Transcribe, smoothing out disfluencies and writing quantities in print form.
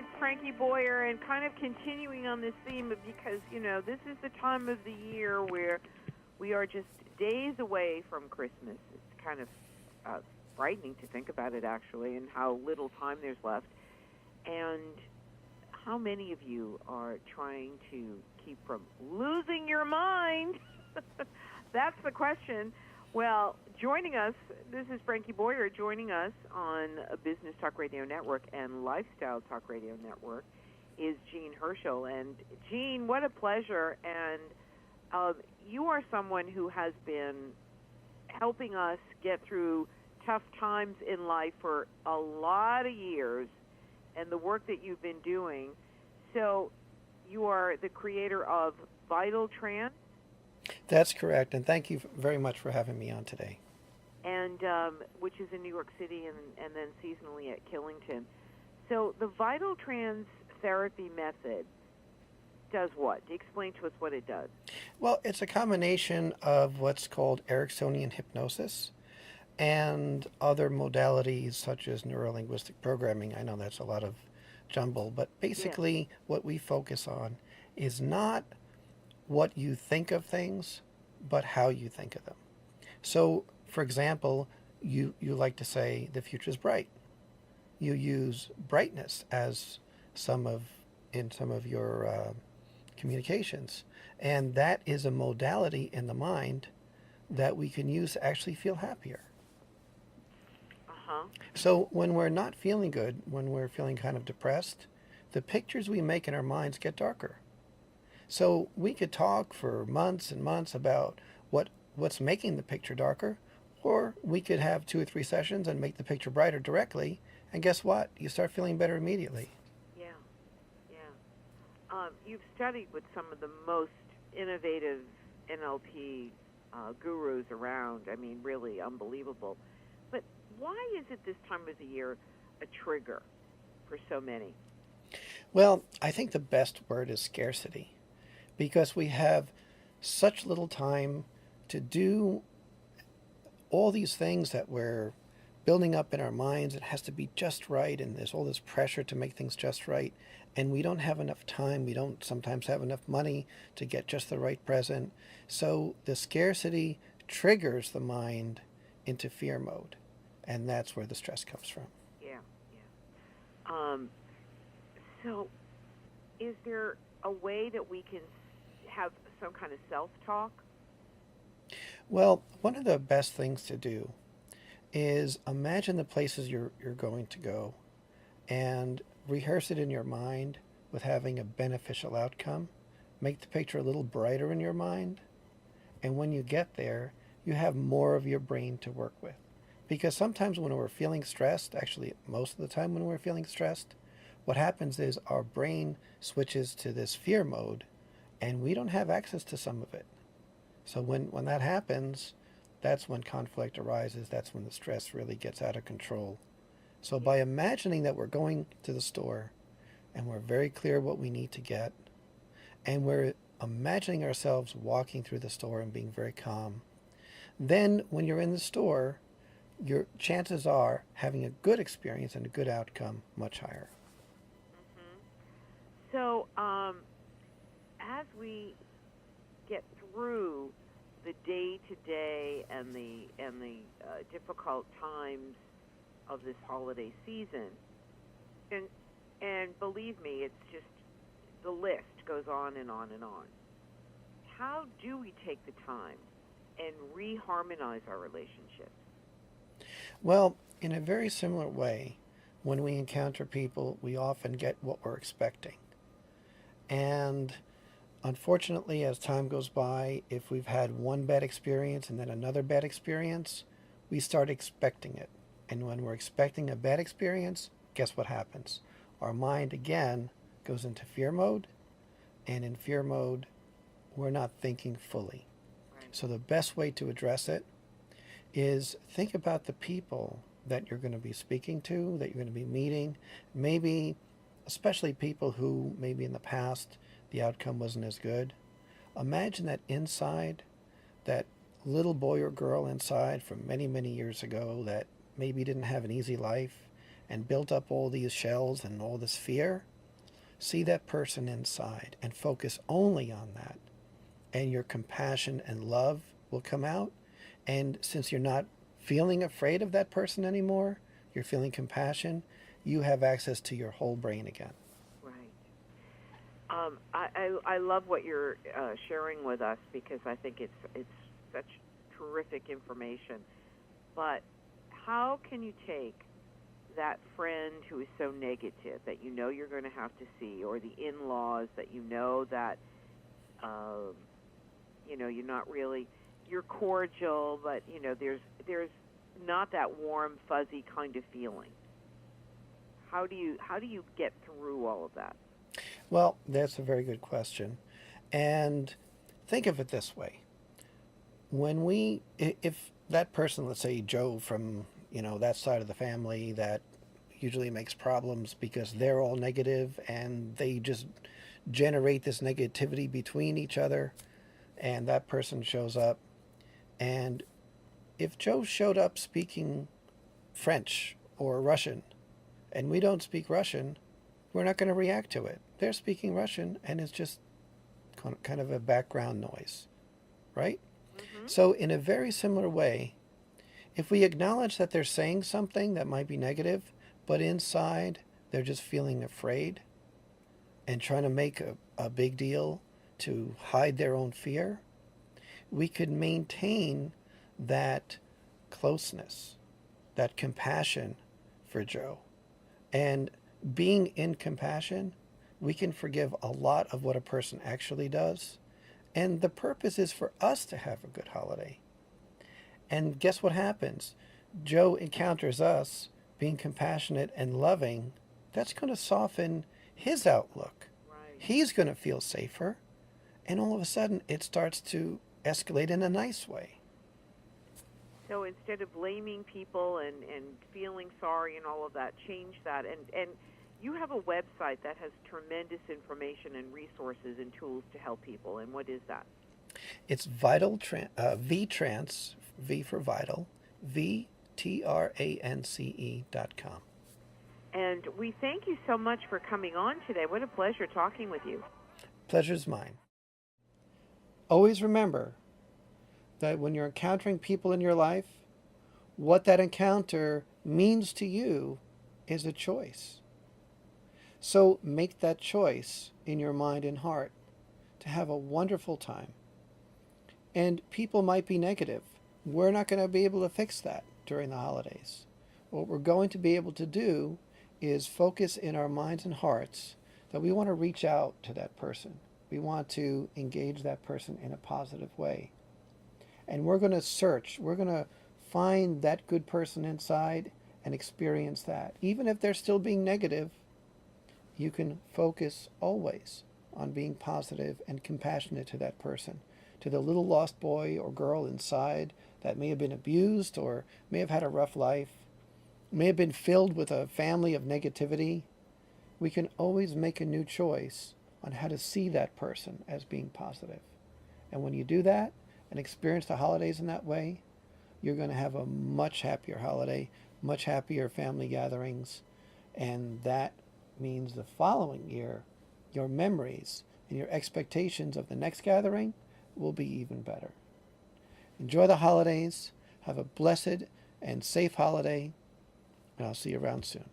It's Frankie Boyer, and kind of continuing on this theme of, because, this is the time of the year where we are just days away from Christmas. It's kind of frightening to think about it, actually, and how little time there's left. And how many of you are trying to keep from losing your mind? That's the question. Well, joining us, this is Frankie Boyer joining us on a Business Talk Radio Network and Lifestyle Talk Radio Network is Jean Herschel. And Jean, what a pleasure. And you are someone who has been helping us get through tough times in life for a lot of years, and the work that you've been doing. So you are the creator of Vital Trans. That's correct, and thank you very much for having me on today. And which is in New York City and then seasonally at Killington. So the Vital Trans therapy method does what? Explain to us what it does. Well, it's a combination of what's called Ericksonian hypnosis and other modalities such as neurolinguistic programming. I know that's a lot of jumble, but basically what we focus on is not what you think of things, but how you think of them. So, for example, you like to say the future is bright. You use brightness as in some of your communications, and that is a modality in the mind that we can use to actually feel happier. So when we're not feeling good, when we're feeling kind of depressed, the pictures we make in our minds get darker. So we could talk for months and months about what's making the picture darker, or we could have 2 or 3 sessions and make the picture brighter directly, and guess what? You start feeling better immediately. Yeah. You've studied with some of the most innovative NLP gurus around. I mean, really unbelievable. But why is it this time of the year a trigger for so many? Well, I think the best word is scarcity, because we have such little time to do all these things that we're building up in our minds. It has to be just right, and there's all this pressure to make things just right, and we don't have enough time. We don't sometimes have enough money to get just the right present. So the scarcity triggers the mind into fear mode, and that's where the stress comes from. Yeah. So is there a way that we can have some kind of self-talk? Well, one of the best things to do is imagine the places you're going to go and rehearse it in your mind with having a beneficial outcome. Make the picture a little brighter in your mind, and when you get there, you have more of your brain to work with. Because sometimes when we're feeling stressed, actually most of the time when we're feeling stressed, what happens is our brain switches to this fear mode, and we don't have access to some of it. So when that happens, that's when conflict arises. That's when the stress really gets out of control. So by imagining that we're going to the store and we're very clear what we need to get, and we're imagining ourselves walking through the store and being very calm, then when you're in the store, your chances are having a good experience and a good outcome much higher. So as we get through the day-to-day and the difficult times of this holiday season, and believe me, it's just the list goes on and on and on. How do we take the time and reharmonize our relationships? Well, in a very similar way, when we encounter people, we often get what we're expecting. And unfortunately, as time goes by, if we've had one bad experience and then another bad experience, we start expecting it. And when we're expecting a bad experience, guess what happens? Our mind, again, goes into fear mode. And in fear mode, we're not thinking fully. Right. So the best way to address it is think about the people that you're going to be speaking to, that you're going to be meeting. Maybe, especially people who maybe in the past the outcome wasn't as good. Imagine that inside, that little boy or girl inside from many, many years ago that maybe didn't have an easy life and built up all these shells and all this fear. see that person inside and focus only on that, and your compassion and love will come out. And since you're not feeling afraid of that person anymore, you're feeling compassion, you have access to your whole brain again. Right. I love what you're sharing with us, because I think it's such terrific information. But how can you take that friend who is so negative that you know you're going to have to see, or the in-laws that you know that you're not really, you're cordial, but there's not that warm, fuzzy kind of feeling. How do you get through all of that? Well, that's a very good question. And think of it this way. If that person, let's say Joe from, that side of the family that usually makes problems because they're all negative and they just generate this negativity between each other, and that person shows up, and if Joe showed up speaking French or Russian and we don't speak Russian, we're not going to react to it. They're speaking Russian and it's just kind of a background noise, right? Mm-hmm. So in a very similar way, if we acknowledge that they're saying something that might be negative, but inside they're just feeling afraid and trying to make a big deal to hide their own fear, we could maintain that closeness, that compassion for Joe. And being in compassion, we can forgive a lot of what a person actually does. And the purpose is for us to have a good holiday. And guess what happens? Joe encounters us being compassionate and loving. That's going to soften his outlook. Right. He's going to feel safer. And all of a sudden, it starts to escalate in a nice way. So instead of blaming people and feeling sorry and all of that, change that. And you have a website that has tremendous information and resources and tools to help people. And what is that? It's VTrance, V for vital, VTRANCE.com. And we thank you so much for coming on today. What a pleasure talking with you. Pleasure's mine. Always remember that when you're encountering people in your life, what that encounter means to you is a choice. So make that choice in your mind and heart to have a wonderful time. And people might be negative. We're not going to be able to fix that during the holidays. What we're going to be able to do is focus in our minds and hearts that we want to reach out to that person. We want to engage that person in a positive way. And we're going to search. We're going to find that good person inside and experience that. Even if they're still being negative, you can focus always on being positive and compassionate to that person, to the little lost boy or girl inside that may have been abused or may have had a rough life, may have been filled with a family of negativity. We can always make a new choice on how to see that person as being positive. And when you do that and experience the holidays in that way, you're going to have a much happier holiday, much happier family gatherings, and that means the following year, your memories and your expectations of the next gathering will be even better. Enjoy the holidays. Have a blessed and safe holiday, and I'll see you around soon.